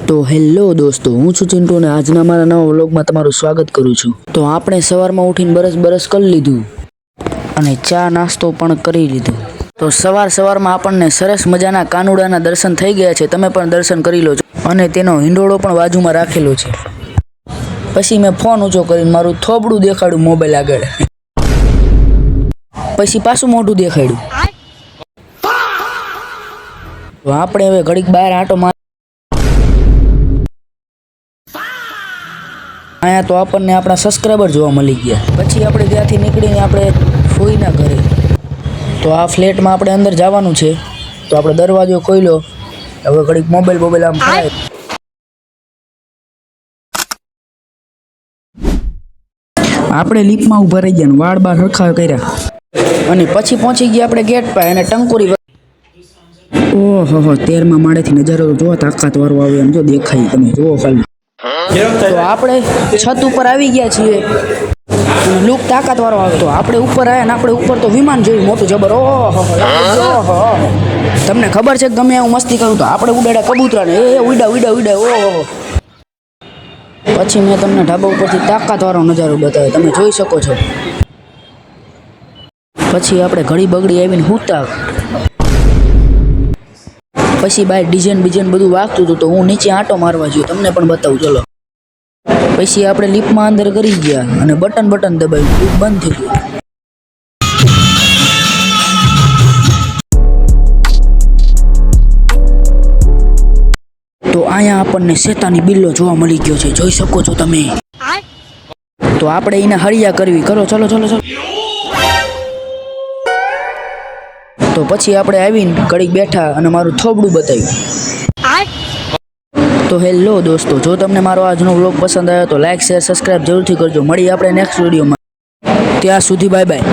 તો હેલો દોસ્તો, હું છું ચિંટુ અને આજના મારા નવા વ્લોગમાં તમારું સ્વાગત કરું છું। તો આપણે સવારમાં ઉઠીને બરસ કરી લીધું અને ચા નાસ્તો પણ કરી લીધું। તો સવારમાં આપણને સરસ મજાના કાનુડાના દર્શન થઈ ગયા છે। તમે પણ દર્શન કરી લો અને તેનો હિંડોળો પણ બાજુમાં રાખેલો છે। પછી મેં ફોન ઊંચો કરીને મારું થોબડું દેખાડ્યું મોબાઈલ આગળ, પછી પાછું મોઢું દેખાડ્યું। તો આપણે હવે ઘડીક બહાર આંટો માર આયા તો આપણને આપણા સબસ્ક્રાઈબર જોવા મળી ગયા। પછી આપણે ત્યાંથી નીકળીને આપણે ફોઈના ઘરે, તો આ ફ્લેટમાં આપણે અંદર જવાનું છે। તો આપણે દરવાજો ખોલ્યો, હવે ઘડીક મોબાઈલ આમ ફરાય। આપણે લીપમાં ઊભા રહી ગયા, વાળ બાર હરખા કર્યા અને પછી પહોંચી ગયા આપણે ગેટ પર અને ટંકોરી। ઓહો, 13મા માળેથી નજારો જો તાકાત વાળો આવે એમ, જો દેખાય, તમે જોવો ખાલી। તો આપણે છત ઉપર આવી ગયા છીએ, લુક તાકાત વાળો આવે। તો આપણે ઉપર આવ્યા ને આપણે ઉપર તો વિમાન જોયું મોટું જબર। ઓહો, તમને ખબર છે કે ગમે એવું મસ્તી કરું તો આપણે ઉડાડ્યા કબૂતરાને, એ ઉડા ઓહો। પછી મેં તમને ઢાબા ઉપરથી તાકાત વાળો નજારો બતાવ્યો, તમે જોઈ શકો છો। પછી આપણે ઘડી બગડી આવીને હુતા, પછી બાય ડીજેન બધું વાગતું હતું, તો હું નીચે આંટો મારવા ગયો, તમને પણ બતાવું ચલો। પછી આપણે લિફ્ટમાં અંદર કરી ગયા અને બટન દબાવ્યું, લિફ્ટ બંધ થઈ ગયું। તો અહીંયા આપણને શેતાની બિલ્લો જોવા મળી ગયો છે, જોઈ શકો છો તમે। તો આપણે એને હળિયા કરવી, કરો ચલો। તો પછી આપણે આવીને ઘડીક બેઠા અને મારું થોબડું બતાવ્યું। તો હેલો દોસ્તો, જો તમને મારો આજનો વ્લોગ પસંદ આવ્યો તો લાઈક શેર સબસ્ક્રાઈબ જરૂરથી કરજો। મળી આપણે નેક્સ્ટ વિડીયોમાં, ત્યાં સુધી બાય બાય।